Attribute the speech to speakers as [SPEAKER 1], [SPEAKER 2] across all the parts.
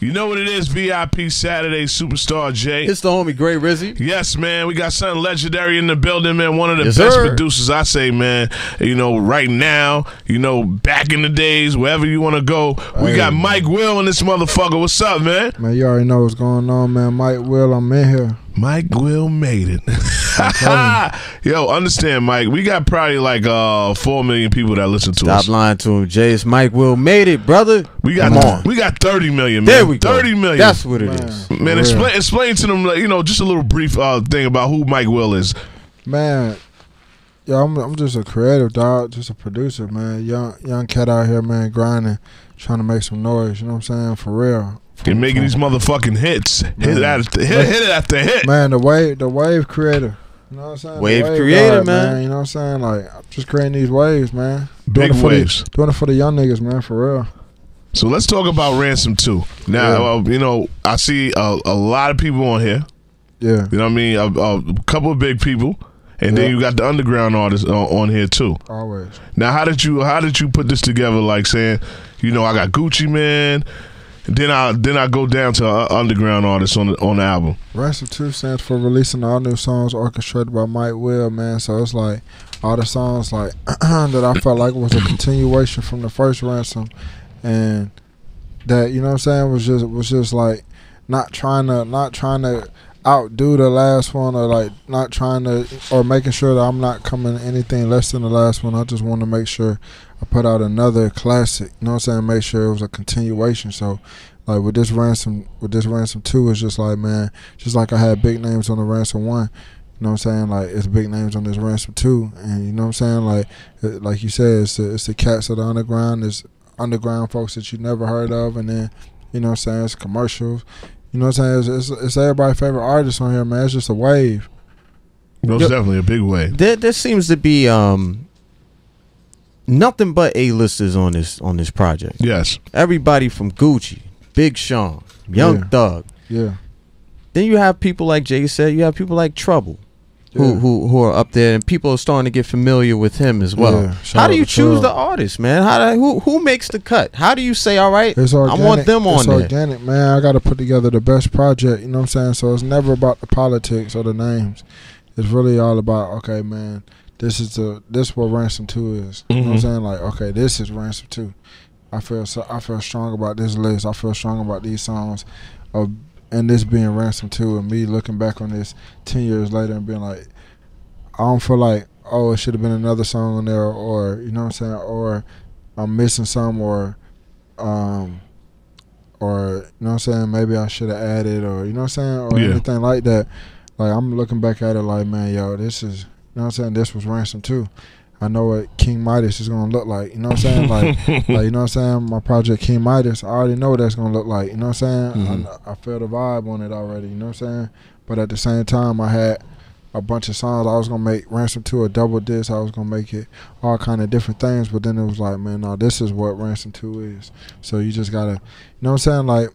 [SPEAKER 1] You know what it is, V.I.P. Saturday, Superstar J.
[SPEAKER 2] It's the homie, Great Rizzy.
[SPEAKER 1] Yes, man. We got something legendary in the building, man. One of the best producers, I say, man. You know, right now, you know, back in the days, wherever you want to go. We got Mike Will in this motherfucker. What's up, man?
[SPEAKER 3] Man, you already know what's going on, man. Mike Will, I'm in here.
[SPEAKER 1] Mike Will made it. Yo, understand, Mike, we got probably like 4 million people that listen to us.
[SPEAKER 2] Stop lying to him, Jay. It's Mike Will made it, brother.
[SPEAKER 1] We got 30 million, man.
[SPEAKER 2] There we go.
[SPEAKER 1] 30 million.
[SPEAKER 2] That's what it is.
[SPEAKER 1] Man, explain to them, like, you know, just a little brief thing about who Mike Will is.
[SPEAKER 3] Man, yo, I'm just a creative dog, just a producer, man. Young cat out here, man, grinding, trying to make some noise. You know what I'm saying? For real.
[SPEAKER 1] And making these motherfucking hits. Hit after hit.
[SPEAKER 3] Man, the wave creator. You know what I'm saying?
[SPEAKER 2] Wave creator, man.
[SPEAKER 3] You know what I'm saying? Like, I'm just creating these waves, man.
[SPEAKER 1] Big waves.
[SPEAKER 3] Doing it for the young niggas, man, for real.
[SPEAKER 1] So let's talk about Ransom 2. Now, you know, I see a lot of people on here.
[SPEAKER 3] Yeah.
[SPEAKER 1] You know what I mean? A couple of big people. And then you got the underground artists on here too.
[SPEAKER 3] Always.
[SPEAKER 1] Now, how did you put this together? Like saying, you know, I got Gucci Man. Then I go down to underground artists on the album.
[SPEAKER 3] Ransom 2 stands for releasing all new songs orchestrated by Mike Will, man. So it's like all the songs like that I felt like was a continuation from the first Ransom, and that, you know what I'm saying, was just like not trying to outdo the last one, or like not trying to, or making sure that I'm not coming anything less than the last one. I just want to make sure I put out another classic, you know what I'm saying, make sure it was a continuation. So like with this Ransom 2, it's just like, man, just like I had big names on the Ransom 1, you know what I'm saying, like it's big names on this Ransom 2, and you know what I'm saying, like you said, it's the cats of the underground, it's underground folks that you never heard of, and then, you know what I'm saying, it's commercials. You know what I'm saying? It's everybody's favorite artist on here, man. It's just a wave.
[SPEAKER 1] Most definitely a big wave.
[SPEAKER 2] There seems to be nothing but A-listers on this project.
[SPEAKER 1] Yes.
[SPEAKER 2] Everybody from Gucci, Big Sean, Young Thug.
[SPEAKER 3] Yeah.
[SPEAKER 2] Then you have people like Jay said. You have people like Trouble, who are up there, and people are starting to get familiar with him as well. Yeah. How do you choose the artist, man? Who makes the cut? How do you say, all right, I want them on there? It's
[SPEAKER 3] organic, man. I got to put together the best project, you know what I'm saying? So it's never about the politics or the names. It's really all about, okay, man, this what Ransom 2 is. You know what I'm saying? Like, okay, this is Ransom 2. I feel strong about this list. I feel strong about these songs, and this being Ransom 2, and me looking back on this 10 years later and being like, I don't feel like, oh, it should have been another song on there, or you know what I'm saying, or I'm missing some, or you know what I'm saying, maybe I should have added, or you know what I'm saying, or anything like that. Like, I'm looking back at it like, man, yo, this is, you know what I'm saying, this was Ransom 2. I know what King Midas is gonna look like, you know what I'm saying? like you know what I'm saying, my project King Midas, I already know what that's gonna look like, you know what I'm saying? I feel the vibe on it already, you know what I'm saying? But at the same time, I had a bunch of songs. I was gonna make Ransom 2 a double disc. I was gonna make it all kind of different things, but then it was like, man, no, this is what Ransom 2 is. So you just gotta, you know what I'm saying? Like,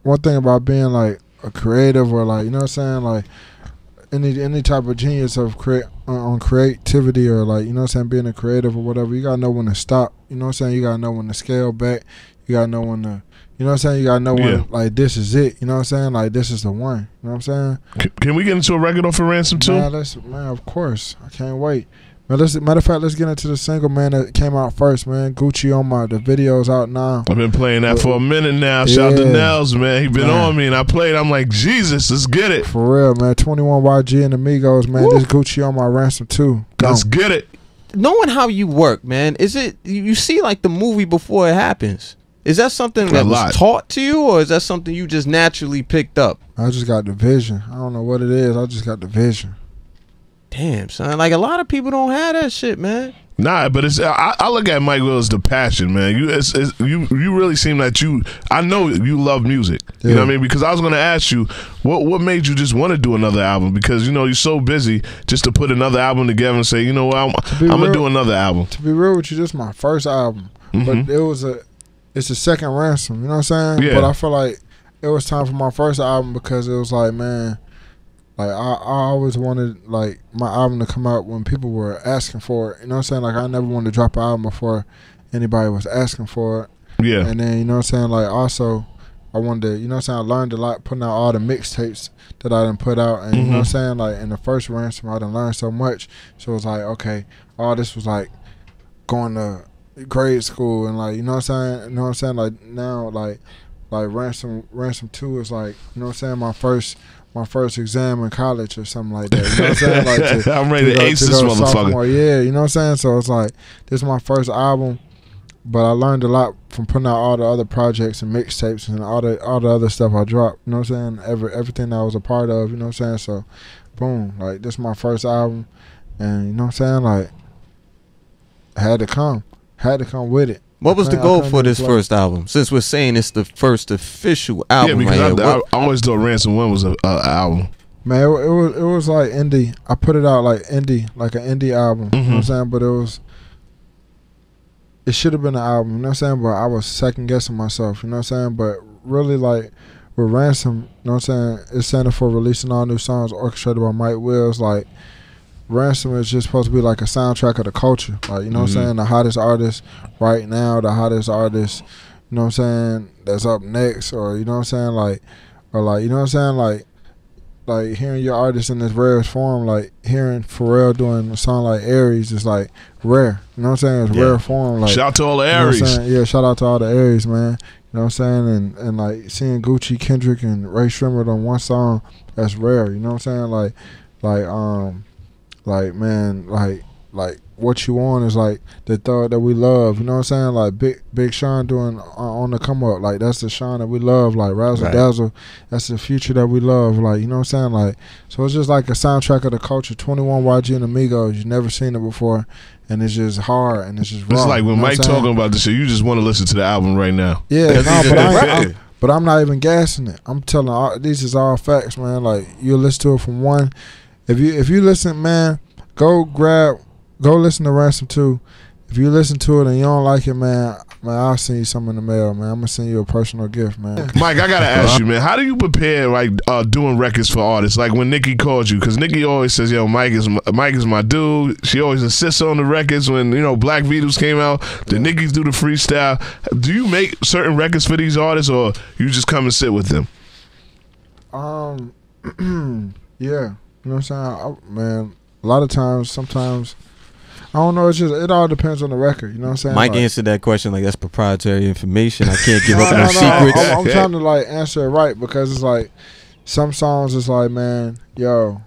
[SPEAKER 3] one thing about being like a creative, or like, you know what I'm saying, like any type of genius of creativity, or like, you know what I'm saying, being a creative or whatever, you gotta know when to stop. You know what I'm saying? You gotta know when to scale back. You gotta know when to, you know what I'm saying, you gotta know when, like, this is it. You know what I'm saying? Like, this is the one. You know what I'm saying?
[SPEAKER 1] Can we get into a record off of Ransom 2?
[SPEAKER 3] Man, of course. I can't wait. Man, matter of fact, let's get into the single, man, that came out first, man. Gucci on the video's out now.
[SPEAKER 1] I've been playing that for a minute now. Shout out to Nels, man. He been on me, and I played. I'm like, Jesus, let's get it.
[SPEAKER 3] For real, man. 21 YG and Amigos, man. This Gucci on my Ransom 2.
[SPEAKER 1] Let's get it.
[SPEAKER 2] Knowing how you work, man, is it, you see like the movie before it happens? Is that something that was taught to you, or is that something you just naturally picked up?
[SPEAKER 3] I just got the vision. I don't know what it is. I just got the vision.
[SPEAKER 2] Damn, son. Like, a lot of people don't have that shit, man.
[SPEAKER 1] Nah, but it's I look at Mike Will as the passion, man. You really seem that I know you love music. You know what I mean? Because I was gonna ask you what made you just want to do another album, because you know you're so busy just to put another album together and say, you know what, I'm gonna do another album.
[SPEAKER 3] To be real with you, this is my first album, but it's the second Ransom. You know what I'm saying? Yeah. But I feel like it was time for my first album, because it was like, man, like I always wanted like my album to come out when people were asking for it. You know what I'm saying? Like, I never wanted to drop an album before anybody was asking for it.
[SPEAKER 1] Yeah.
[SPEAKER 3] And then, you know what I'm saying, like, also wanted to, you know what I'm saying, I learned a lot putting out all the mixtapes that I done put out, and you know what I'm saying, like in the first Ransom I done learned so much, so it was like, okay, all this was like going to grade school, and like, you know what I'm saying, like now like Ransom 2 is like, you know what I'm saying, my first exam in college or something like that. You know what I'm saying? Like
[SPEAKER 1] I'm ready to ace this motherfucker.
[SPEAKER 3] Sophomore. Yeah, you know what I'm saying? So it's like, this is my first album, but I learned a lot from putting out all the other projects and mixtapes and all the other stuff I dropped. You know what I'm saying? Everything that I was a part of, you know what I'm saying? So, boom, like, this is my first album, and you know what I'm saying? Like, had to come with it.
[SPEAKER 2] What was the goal for this first album? Since we're saying it's the first official album,
[SPEAKER 1] yeah, because I always thought Ransom 1 was an album.
[SPEAKER 3] Man, it was like indie. I put it out like indie, like an indie album. You know what I'm saying? But it should have been an album. You know what I'm saying? But I was second guessing myself. You know what I'm saying? But really, like with Ransom, you know what I'm saying? It's standing for releasing all new songs orchestrated by Mike Wills. Like, Ransom is just supposed to be like a soundtrack of the culture. Like, you know what I'm saying? The hottest artist right now, the hottest artist, you know what I'm saying, that's up next, or you know what I'm saying, like, or like, you know what I'm saying, like hearing your artist in this rarest form, like hearing Pharrell doing a song like Aries is like rare. You know what I'm saying? It's rare form. Like,
[SPEAKER 1] shout out to all the Aries.
[SPEAKER 3] You know yeah, shout out to all the Aries, man. You know what I'm saying? And like seeing Gucci, Kendrick, and Ray Shrimmer on one song, that's rare. You know what I'm saying? Like man, like What You Want is like the thug that we love. You know what I'm saying? Like Big Sean doing On the Come Up. Like, that's the Sean that we love. Like Razzle Dazzle, that's the Future that we love. Like, you know what I'm saying? Like, so it's just like a soundtrack of the culture. 21 YG and Amigos, you've never seen it before, and it's just hard and it's just raw.
[SPEAKER 1] It's like when Mike talking about this shit, you just want to listen to the album right now.
[SPEAKER 3] Yeah, but I'm not even gassing it. I'm telling these is all facts, man. Like, you'll listen to it from one. If you listen, man, go listen to Ransom 2. If you listen to it and you don't like it, man, I'll send you something in the mail, man. I'm gonna send you a personal gift, man.
[SPEAKER 1] Mike, I gotta ask you, man, how do you prepare like doing records for artists? Like when Nikki called you, because Nikki always says, "Yo, Mike is my dude." She always insists on the records. When Black Beatles came out, the Nickies do the freestyle. Do you make certain records for these artists, or you just come and sit with them?
[SPEAKER 3] Yeah, you know what I'm saying, man. A lot of times, sometimes, I don't know. It all depends on the record. You know what I'm saying?
[SPEAKER 2] Mike answered that question like that's proprietary information. I can't give up no secrets.
[SPEAKER 3] I'm trying to like answer it right, because it's like some songs is like, man, yo,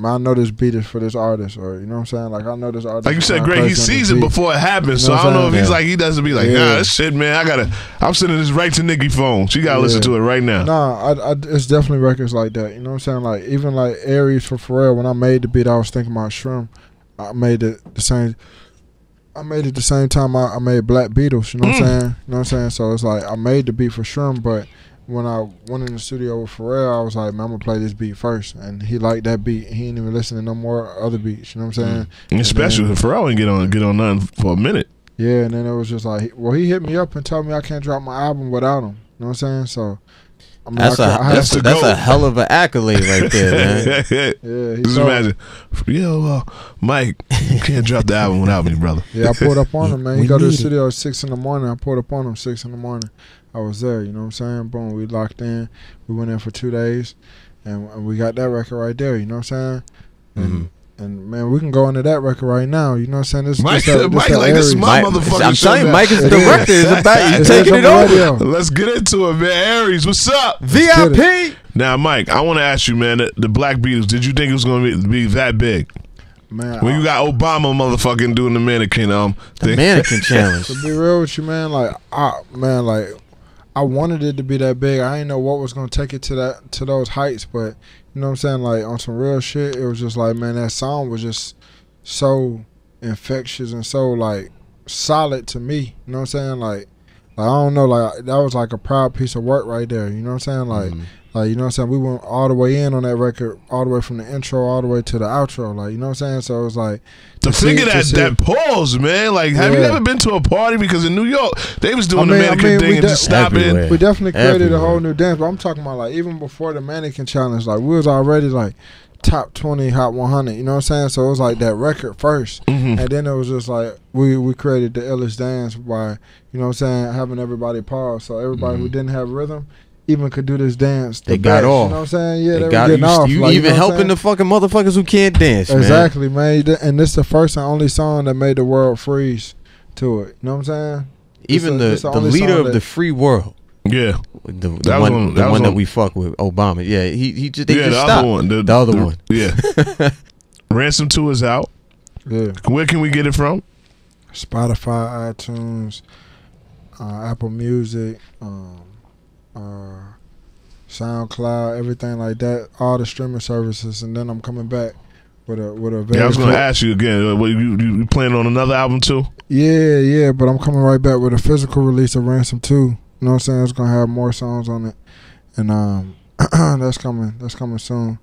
[SPEAKER 3] I know this beat is for this artist, or you know what I'm saying? Like, I know this artist.
[SPEAKER 1] Like you said, Greg, he sees it before it happens. So I don't know if he's like, he doesn't be like, nah, this shit, man. I'm sending this right to Nikki phone. She gotta listen to it right now.
[SPEAKER 3] Nah, it's definitely records like that. You know what I'm saying? Like, even like Aries for Pharrell, when I made the beat, I was thinking about Shrimp. I made it the same time I made Black Beatles. You know what I'm saying? You know what I'm saying? So it's like I made the beat for Shrimp, but when I went in the studio with Pharrell, I was like, man, I'm gonna play this beat first, and he liked that beat. He ain't even listening to no more other beats. You know what I'm saying?
[SPEAKER 1] And especially if Pharrell ain't get on nothing for a minute.
[SPEAKER 3] Yeah, and then it was just like, well, he hit me up and told me I can't drop my album without him. You know what I'm saying? So, I mean,
[SPEAKER 2] that's a hell of an accolade right there, man.
[SPEAKER 3] Yeah,
[SPEAKER 1] just imagine, Mike, you can't drop the album without me, brother.
[SPEAKER 3] Yeah, I pulled up on him, man. He go to the studio at 6 in the morning. I pulled up on him 6 in the morning. I was there, you know what I'm saying? Boom, we locked in. We went in for 2 days, and we got that record right there, you know what I'm saying? And man, we can go into that record right now. You know what I'm saying?
[SPEAKER 1] Mike, this is my motherfucking
[SPEAKER 2] I'm
[SPEAKER 1] show.
[SPEAKER 2] telling you, Mike is the director. It's about you taking it over.
[SPEAKER 1] Let's get into it, man. Aries, what's up?
[SPEAKER 2] V.I.P.
[SPEAKER 1] Now, Mike, I want to ask you, man, the Black Beatles, did you think it was going to be that big?
[SPEAKER 3] Man,
[SPEAKER 1] when you got Obama motherfucking doing the mannequin
[SPEAKER 2] the mannequin challenge.
[SPEAKER 3] To be real with you, man, I wanted it to be that big. I didn't know what was gonna take it to those heights, but you know what I'm saying? Like, on some real shit, it was just like, man, that song was just so infectious and so like solid to me. You know what I'm saying? Like I don't know, like that was like a proud piece of work right there. You know what I'm saying? Like you know what I'm saying? We went all the way in on that record, all the way from the intro all the way to the outro. Like, you know what I'm saying? So it was like
[SPEAKER 1] to figure that pause, man. Like, have you ever been to a party? Because in New York, they was doing the mannequin thing and just stopping.
[SPEAKER 3] We definitely created a whole new dance. But I'm talking about like even before the mannequin challenge, like we was already like top 20 Hot 100. You know what I'm saying? So it was like that record first, and then it was just like we created the illest dance by, you know what I'm saying, having everybody pause. So everybody who didn't have rhythm even could do this dance.
[SPEAKER 2] They got off.
[SPEAKER 3] You know what I'm saying? Yeah, they were
[SPEAKER 2] got
[SPEAKER 3] getting off.
[SPEAKER 2] You
[SPEAKER 3] like,
[SPEAKER 2] even
[SPEAKER 3] you know
[SPEAKER 2] helping the fucking motherfuckers who can't dance,
[SPEAKER 3] exactly, man. And this is the first and only song that made the world freeze to it. You know what I'm saying?
[SPEAKER 2] Even the leader of the free world.
[SPEAKER 1] Yeah,
[SPEAKER 2] the one that we fuck with, Obama. Yeah, he just stopped. The other one.
[SPEAKER 1] Yeah. Ransom 2 is out.
[SPEAKER 3] Yeah.
[SPEAKER 1] Where can we get it from?
[SPEAKER 3] Spotify, iTunes, Apple Music, SoundCloud, everything like that. All the streaming services, and then I'm coming back with a very.
[SPEAKER 1] Yeah, I was gonna ask you again. You planning on another album too?
[SPEAKER 3] Yeah, but I'm coming right back with a physical release of Ransom 2. You know what I'm saying? It's gonna have more songs on it, and that's coming soon.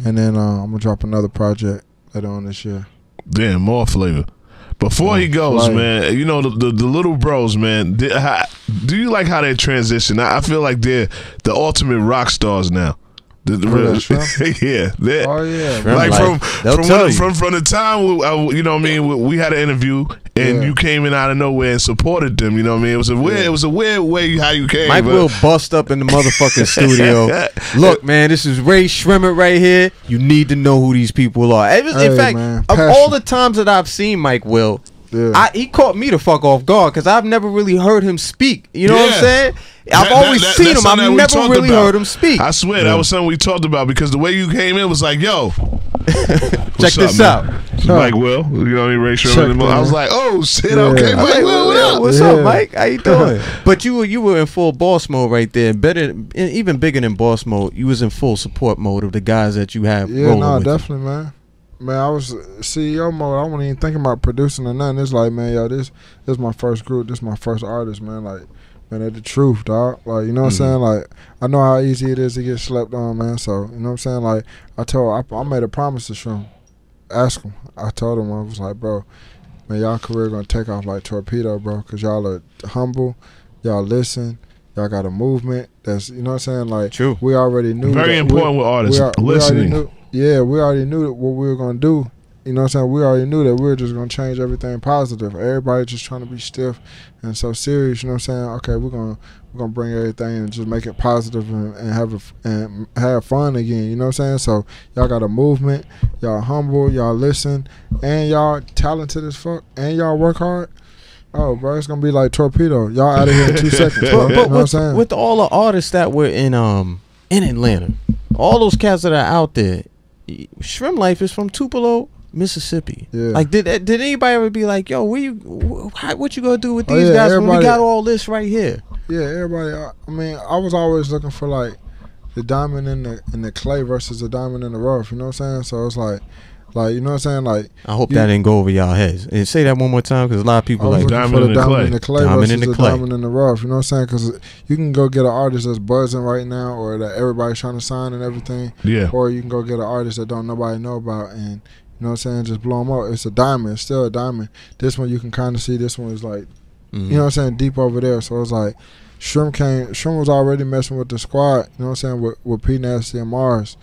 [SPEAKER 3] And then I'm gonna drop another project later on this year.
[SPEAKER 1] Damn, more flavor. Before he goes, man, you know the little bros, man. Do you like how they transition? I feel like they're the ultimate rock stars now. Yeah,
[SPEAKER 3] oh yeah.
[SPEAKER 1] Like from the time you know what I mean, we had an interview and you came in out of nowhere and supported them. You know what I mean? It was a weird way how you came.
[SPEAKER 2] Mike will bust up in the motherfucking studio. Look, man, this is Ray Shrimmer right here. You need to know who these people are. In fact, of all the times that I've seen Mike Will, he caught me the fuck off guard because I've never really heard him speak. You know what I'm saying? I've always seen him. I've never really heard him speak.
[SPEAKER 1] I swear that was something we talked about because the way you came in was like, yo,
[SPEAKER 2] check this out.
[SPEAKER 1] Mike Will, you know what I mean? Ray Sherman. I was like, oh shit, okay, Mike Will, what up?
[SPEAKER 2] What's up, Mike? How you doing? But you were in full boss mode right there. Even bigger than boss mode. You was in full support mode of the guys that you have.
[SPEAKER 3] Yeah, no, definitely, man. Man, I was CEO mode. I wasn't even thinking about producing or nothing. It's like, man, yo, this is my first group. This is my first artist, man. Like, man, that's the truth, dog. Like, you know what I'm saying? Like, I know how easy it is to get slept on, man. So, you know what I'm saying? Like, I made a promise to Shroom. Ask him. I told him, I was like, bro, man, y'all career gonna take off like torpedo, bro, because y'all are humble, y'all listen, y'all got a movement. That's, you know what I'm saying? Like,
[SPEAKER 2] true.
[SPEAKER 3] We already knew.
[SPEAKER 1] Very important with artists, listening.
[SPEAKER 3] We already knew what we were gonna do. You know what I'm saying? We already knew that we were just gonna change everything positive. Everybody just trying to be stiff and so serious. You know what I'm saying? Okay, we're gonna bring everything and just make it positive and have fun again. You know what I'm saying? So y'all got a movement. Y'all humble. Y'all listen, and y'all talented as fuck, and y'all work hard. Oh, bro, it's gonna be like torpedo. Y'all out of here in 2 seconds. Bro.
[SPEAKER 2] But
[SPEAKER 3] you know what I'm saying?
[SPEAKER 2] With all the artists that were in Atlanta, all those cats that are out there. Shrimp Life is from Tupelo, Mississippi. Yeah. Like, did anybody ever be like, yo, what you gonna do with these guys when we got all this right here?
[SPEAKER 3] Yeah, everybody. I mean, I was always looking for like the diamond in the clay versus the diamond in the rough. You know what I'm saying? So it's like you know what I'm saying? Like,
[SPEAKER 2] I hope that didn't go over y'all heads. And say that one more time because a lot of people like
[SPEAKER 1] diamond in the clay
[SPEAKER 3] versus the diamond in the rough. You know what I'm saying? Because you can go get an artist that's buzzing right now, or that everybody's trying to sign and everything.
[SPEAKER 1] Yeah.
[SPEAKER 3] Or you can go get an artist that don't nobody know about, and you know what I'm saying, just blow them up. It's a diamond. It's still a diamond. This one you can kind of see. This one is like, you know what I'm saying, deep over there. So it's like Shrimp was already messing with the squad. You know what I'm saying, with P Nasty and Mars.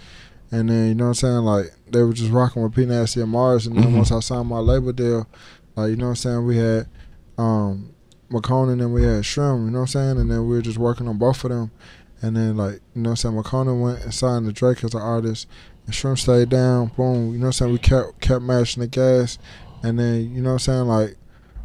[SPEAKER 3] And then, you know what I'm saying, like, they were just rocking with P Nasty and Mars. And then once I signed my label deal, like, you know what I'm saying, we had McConan and we had Shrimp, you know what I'm saying? And then we were just working on both of them. And then, like, you know what I'm saying, McConan went and signed to Drake as an artist. And Shrimp stayed down, boom, you know what I'm saying, we kept mashing the gas. And then, you know what I'm saying, like,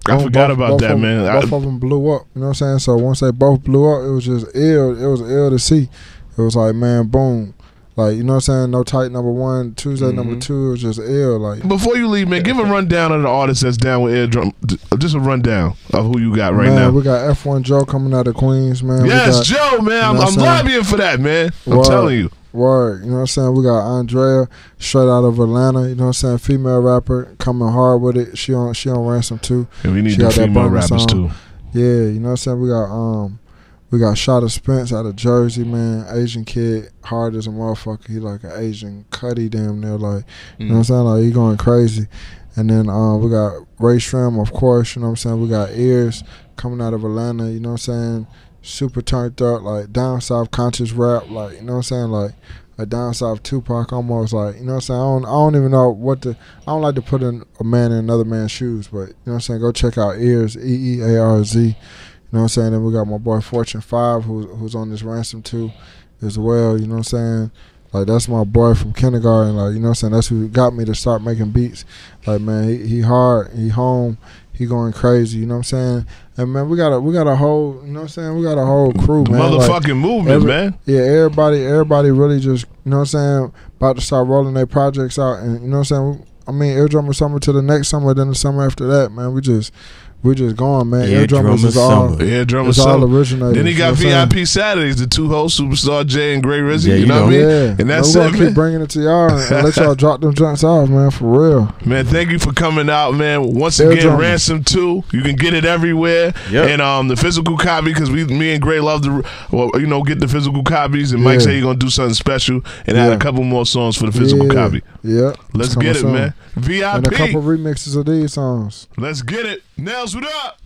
[SPEAKER 1] I forgot about that, man.
[SPEAKER 3] Both of them blew up, you know what I'm saying? So once they both blew up, it was just ill. It was ill to see. It was like, man, boom. Like, you know what I'm saying? No Tight number 1, Tuesday number 2, it was just ill. Like,
[SPEAKER 1] before you leave, man, give a rundown of the artists that's down with Eardrum. Just a rundown of who you got right now.
[SPEAKER 3] We got F1 Joe coming out of Queens, man.
[SPEAKER 1] Yes, Joe, man. You know I'm lobbying for that, man. I'm telling you.
[SPEAKER 3] Word. You know what I'm saying? We got Andrea, straight out of Atlanta. You know what I'm saying? Female rapper, coming hard with it. She on Ransom too.
[SPEAKER 1] And we need the female rappers too.
[SPEAKER 3] Yeah, you know what I'm saying? We got Shada Spence out of Jersey, man. Asian kid, hard as a motherfucker. He like an Asian cutty damn near, like, you know what I'm saying? Like, he going crazy. And then we got Ray Shrimp, of course, you know what I'm saying? We got Ears coming out of Atlanta, you know what I'm saying? Super turned up, like, down south conscious rap, like, you know what I'm saying? Like, a down south Tupac almost, like, you know what I'm saying? I don't even know I don't like to put a man in another man's shoes, but, you know what I'm saying? Go check out Ears, EEARZ. You know what I'm saying? Then we got my boy Fortune 5 who's on this Ransom 2 as well, you know what I'm saying? Like, that's my boy from kindergarten, like, you know what I'm saying? That's who got me to start making beats. Like, man, he hard, he home, he going crazy, you know what I'm saying? And man, we got a whole, you know what I'm saying? We got a whole crew, man.
[SPEAKER 1] Motherfucking
[SPEAKER 3] like,
[SPEAKER 1] movement, man.
[SPEAKER 3] Yeah, everybody really just, you know what I'm saying, about to start rolling their projects out, and you know what I'm saying? I mean, Eardrummer Summer to the next summer, then the summer after that, man. We just going, man. Eardrummers is all,
[SPEAKER 1] Eardrummer
[SPEAKER 3] all originated.
[SPEAKER 1] Then he got V.I.P. Saturdays, the two hosts, Superstar J and Great Rizzy.
[SPEAKER 2] Yeah,
[SPEAKER 1] you know what I mean?
[SPEAKER 3] Yeah.
[SPEAKER 1] And that's
[SPEAKER 3] we're
[SPEAKER 1] it,
[SPEAKER 3] gonna
[SPEAKER 1] man.
[SPEAKER 3] keep bringing it to y'all and let y'all drop them joints off, man, for real.
[SPEAKER 1] Man, thank you for coming out, man. Once again, Ransom 2. You can get it everywhere.
[SPEAKER 2] Yep.
[SPEAKER 1] And the physical copy, because me and Gray love to, get the physical copies. And Mike said he's going to do something special and add a couple more songs for the physical copy.
[SPEAKER 3] Yeah.
[SPEAKER 1] Let's get it, man. V.I.P.
[SPEAKER 3] And a couple remixes of these songs.
[SPEAKER 1] Let's get it. Nails, what up?